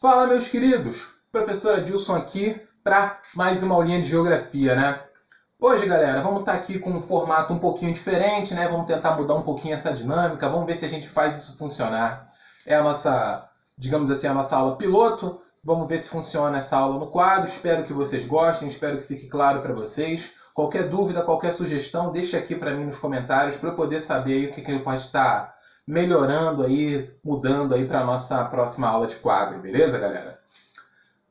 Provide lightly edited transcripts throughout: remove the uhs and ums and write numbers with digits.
Fala, meus queridos! Professor Adilson aqui para mais uma aulinha de geografia, né? Hoje, galera, vamos estar aqui com um formato um pouquinho diferente, né? Vamos tentar mudar um pouquinho essa dinâmica, vamos ver se a gente faz isso funcionar. É a nossa, digamos assim, a nossa aula piloto. Vamos ver se funciona essa aula no quadro. Espero que vocês gostem, espero que fique claro para vocês. Qualquer dúvida, qualquer sugestão, deixa aqui para mim nos comentários para eu poder saber aí o que ele pode estar melhorando aí, mudando aí para a nossa próxima aula de quadro, beleza, galera?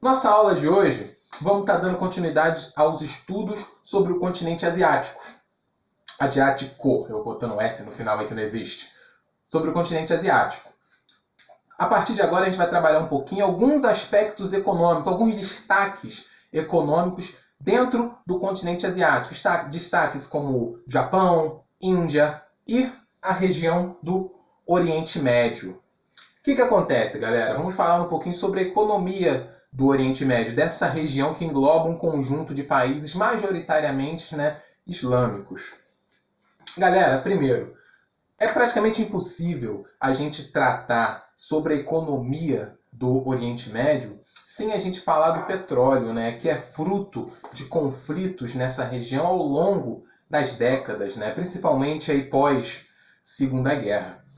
Nossa aula de hoje, vamos estar dando continuidade aos estudos sobre o continente asiático. Asiático, eu botando um S no final aí que não existe. Sobre o continente asiático. A partir de agora a gente vai trabalhar um pouquinho alguns aspectos econômicos, alguns destaques econômicos dentro do continente asiático. Destaques como Japão, Índia e a região do Oriente Médio. O que acontece, galera? Vamos falar um pouquinho sobre a economia do Oriente Médio, dessa região que engloba um conjunto de países majoritariamente, islâmicos. Galera, primeiro, é praticamente impossível a gente tratar sobre a economia do Oriente Médio sem a gente falar do petróleo, que é fruto de conflitos nessa região ao longo das décadas, principalmente aí pós Segunda Guerra.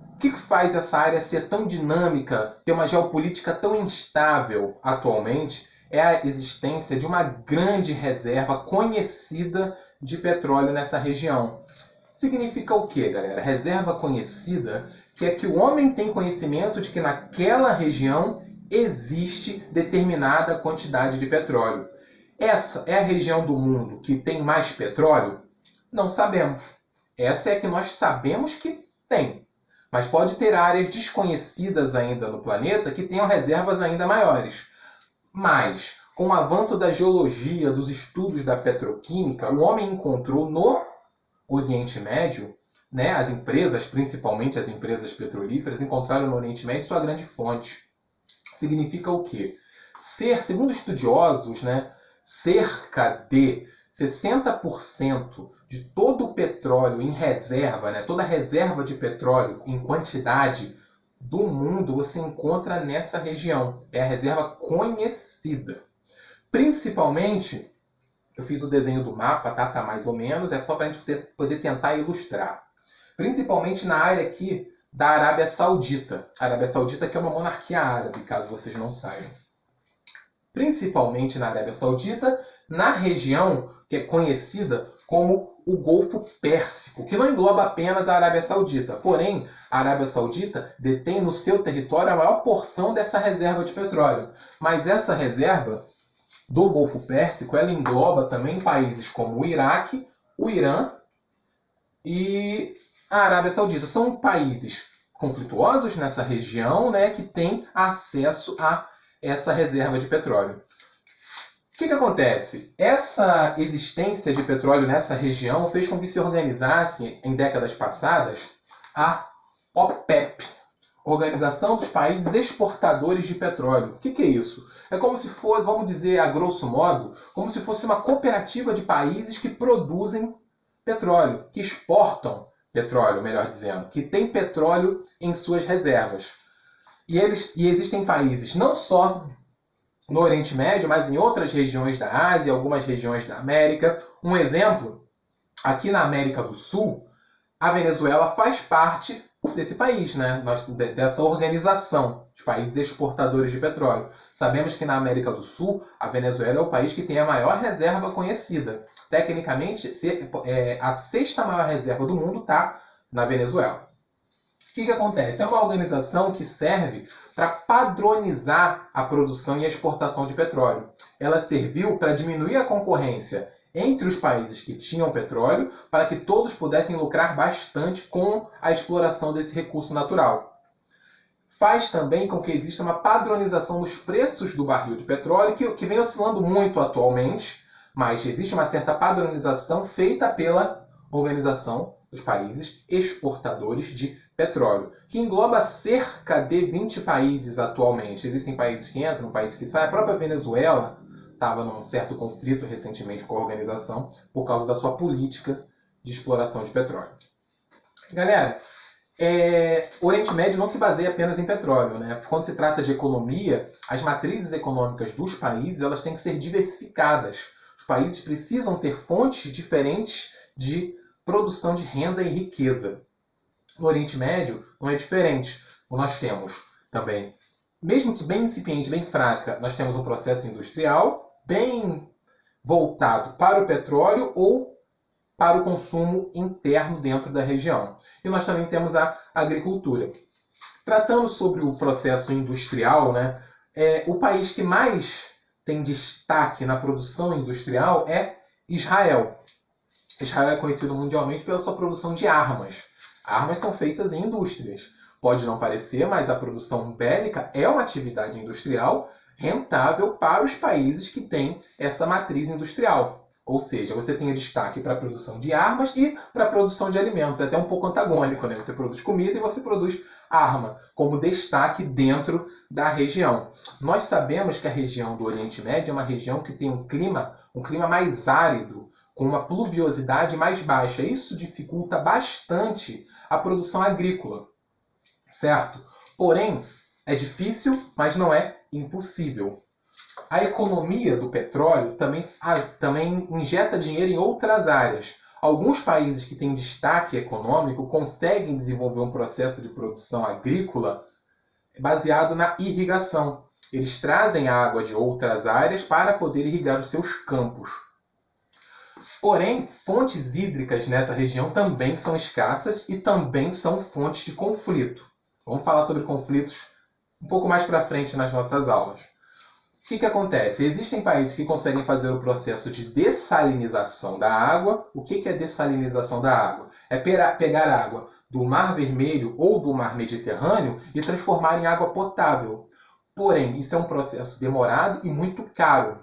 O que faz essa área ser tão dinâmica, ter uma geopolítica tão instável atualmente, é a existência de uma grande reserva conhecida de petróleo nessa região. Significa o quê, galera? Reserva conhecida que é que o homem tem conhecimento de que naquela região existe determinada quantidade de petróleo. Essa é a região do mundo que tem mais petróleo? Não sabemos. Essa é a que nós sabemos que tem. Mas pode ter áreas desconhecidas ainda no planeta que tenham reservas ainda maiores. Mas, com o avanço da geologia, dos estudos da petroquímica, o homem encontrou no Oriente Médio, as empresas, principalmente as empresas petrolíferas, encontraram no Oriente Médio sua grande fonte. Significa o quê? Segundo estudiosos, cerca de 60% de todo o petróleo em reserva, toda a reserva de petróleo em quantidade do mundo você encontra nessa região. É a reserva conhecida. Principalmente, eu fiz o desenho do mapa, tá mais ou menos, é só para a gente poder tentar ilustrar. Principalmente na área aqui da Arábia Saudita. A Arábia Saudita que é uma monarquia árabe, caso vocês não saibam. Principalmente na Arábia Saudita, na região que é conhecida como o Golfo Pérsico, que não engloba apenas a Arábia Saudita. Porém, a Arábia Saudita detém no seu território a maior porção dessa reserva de petróleo. Mas essa reserva do Golfo Pérsico, ela engloba também países como o Iraque, o Irã e a Arábia Saudita. São países conflituosos nessa região, que têm acesso a essa reserva de petróleo. O que acontece? Essa existência de petróleo nessa região fez com que se organizasse, em décadas passadas, a OPEP, Organização dos Países Exportadores de Petróleo. O que é isso? É como se fosse, vamos dizer a grosso modo, como se fosse uma cooperativa de países que produzem petróleo, que exportam petróleo, melhor dizendo, que tem petróleo em suas reservas. E existem países, não só no Oriente Médio, mas em outras regiões da Ásia, algumas regiões da América. Um exemplo, aqui na América do Sul, a Venezuela faz parte desse país, dessa organização de países exportadores de petróleo. Sabemos que na América do Sul, a Venezuela é o país que tem a maior reserva conhecida. Tecnicamente, a sexta maior reserva do mundo está na Venezuela. O que acontece? É uma organização que serve para padronizar a produção e a exportação de petróleo. Ela serviu para diminuir a concorrência entre os países que tinham petróleo, para que todos pudessem lucrar bastante com a exploração desse recurso natural. Faz também com que exista uma padronização nos preços do barril de petróleo, que vem oscilando muito atualmente, mas existe uma certa padronização feita pela Organização dos Países Exportadores de Petróleo, que engloba cerca de 20 países atualmente. Existem países que entram, países que saem. A própria Venezuela estava num certo conflito recentemente com a organização por causa da sua política de exploração de petróleo. Galera, O Oriente Médio não se baseia apenas em petróleo, né? Quando se trata de economia, as matrizes econômicas dos países elas têm que ser diversificadas. Os países precisam ter fontes diferentes de produção de renda e riqueza. No Oriente Médio não é diferente. Nós temos também, mesmo que bem incipiente, bem fraca, nós temos um processo industrial bem voltado para o petróleo ou para o consumo interno dentro da região. E nós também temos a agricultura. Tratando sobre o processo industrial, né, o país que mais tem destaque na produção industrial é Israel. Israel é conhecido mundialmente pela sua produção de armas. Armas são feitas em indústrias. Pode não parecer, mas a produção bélica é uma atividade industrial rentável para os países que têm essa matriz industrial. Ou seja, você tem destaque para a produção de armas e para a produção de alimentos. É até um pouco antagônico, né? Você produz comida e você produz arma, como destaque dentro da região. Nós sabemos que a região do Oriente Médio é uma região que tem um clima mais árido, com uma pluviosidade mais baixa. Isso dificulta bastante a produção agrícola, certo? Porém, é difícil, mas não é impossível. A economia do petróleo também injeta dinheiro em outras áreas. Alguns países que têm destaque econômico conseguem desenvolver um processo de produção agrícola baseado na irrigação. Eles trazem água de outras áreas para poder irrigar os seus campos. Porém, fontes hídricas nessa região também são escassas e também são fontes de conflito. Vamos falar sobre conflitos um pouco mais para frente nas nossas aulas. O que acontece? Existem países que conseguem fazer o processo de dessalinização da água. O que é dessalinização da água? É pegar água do Mar Vermelho ou do Mar Mediterrâneo e transformar em água potável. Porém, isso é um processo demorado e muito caro.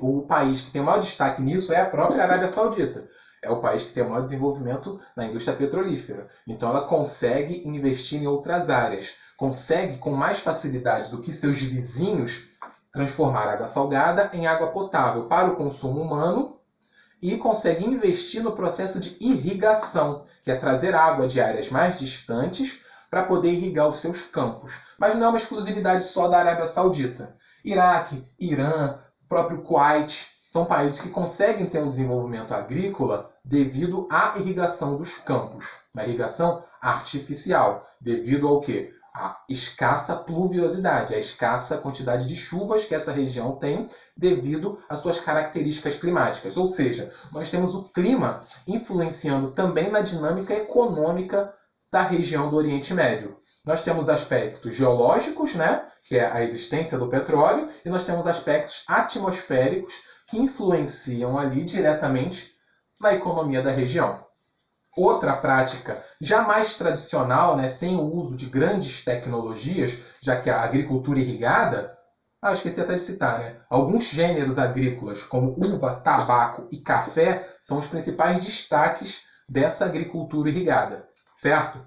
O país que tem o maior destaque nisso é a própria Arábia Saudita. É o país que tem o maior desenvolvimento na indústria petrolífera. Então ela consegue investir em outras áreas. Consegue, com mais facilidade do que seus vizinhos, transformar água salgada em água potável para o consumo humano e consegue investir no processo de irrigação, que é trazer água de áreas mais distantes para poder irrigar os seus campos. Mas não é uma exclusividade só da Arábia Saudita. Iraque, Irã, próprio Kuwait, são países que conseguem ter um desenvolvimento agrícola devido à irrigação dos campos. Uma irrigação artificial, devido ao quê? A escassa pluviosidade, a escassa quantidade de chuvas que essa região tem devido às suas características climáticas. Ou seja, nós temos o clima influenciando também na dinâmica econômica da região do Oriente Médio. Nós temos aspectos geológicos, né, que é a existência do petróleo, e nós temos aspectos atmosféricos que influenciam ali diretamente na economia da região. Outra prática já mais tradicional, né, sem o uso de grandes tecnologias, já que a agricultura irrigada, esqueci até de citar, né? Alguns gêneros agrícolas, como uva, tabaco e café, são os principais destaques dessa agricultura irrigada, certo?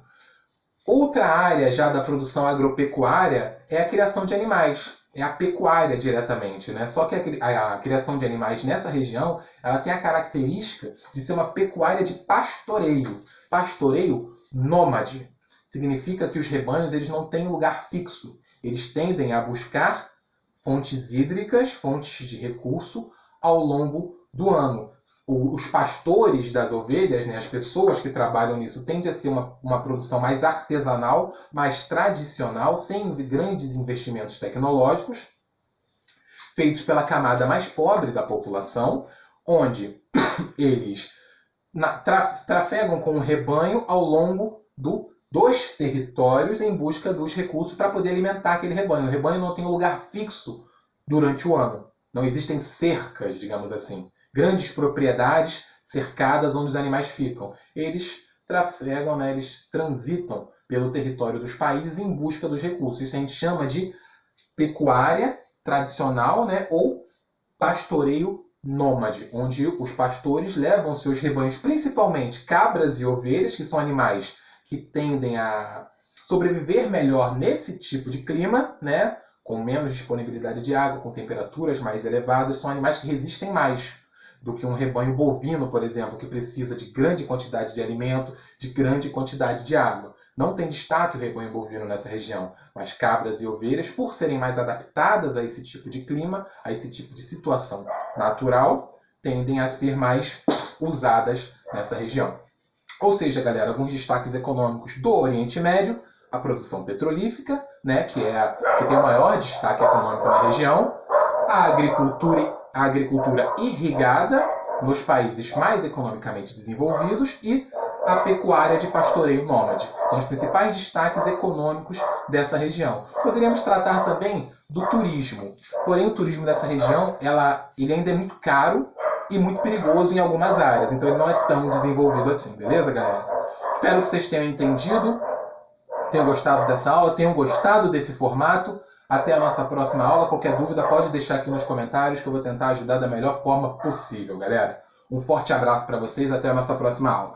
Outra área já da produção agropecuária é a criação de animais. É a pecuária diretamente, né? Só que a criação de animais nessa região ela tem a característica de ser uma pecuária de pastoreio. Pastoreio nômade. Significa que os rebanhos eles não têm lugar fixo. Eles tendem a buscar fontes hídricas, fontes de recurso ao longo do ano. Os pastores das ovelhas, né, as pessoas que trabalham nisso, tendem a ser uma produção mais artesanal, mais tradicional, sem grandes investimentos tecnológicos, feitos pela camada mais pobre da população, onde eles trafegam com o rebanho ao longo dos territórios em busca dos recursos para poder alimentar aquele rebanho. O rebanho não tem um lugar fixo durante o ano. Não existem cercas, digamos assim. Grandes propriedades cercadas onde os animais ficam. Eles trafegam, né? Eles transitam pelo território dos países em busca dos recursos. Isso a gente chama de pecuária tradicional, né? Ou pastoreio nômade, onde os pastores levam seus rebanhos, principalmente cabras e ovelhas, que são animais que tendem a sobreviver melhor nesse tipo de clima, né? Com menos disponibilidade de água, com temperaturas mais elevadas, são animais que resistem mais. do que um rebanho bovino, por exemplo, que precisa de grande quantidade de alimento, de grande quantidade de água. Não tem destaque o rebanho bovino nessa região, mas cabras e ovelhas, por serem mais adaptadas a esse tipo de clima, a esse tipo de situação natural, tendem a ser mais usadas nessa região. Ou seja, galera, alguns destaques econômicos do Oriente Médio: a produção petrolífera, né, que tem o maior destaque econômico na região, a agricultura irrigada nos países mais economicamente desenvolvidos e a pecuária de pastoreio nômade. São os principais destaques econômicos dessa região. Poderíamos tratar também do turismo. Porém, o turismo dessa região ele ainda é muito caro e muito perigoso em algumas áreas. Então, ele não é tão desenvolvido assim. Beleza, galera? Espero que vocês tenham entendido, tenham gostado dessa aula, tenham gostado desse formato. Até a nossa próxima aula. Qualquer dúvida pode deixar aqui nos comentários que eu vou tentar ajudar da melhor forma possível, galera. Um forte abraço para vocês. Até a nossa próxima aula.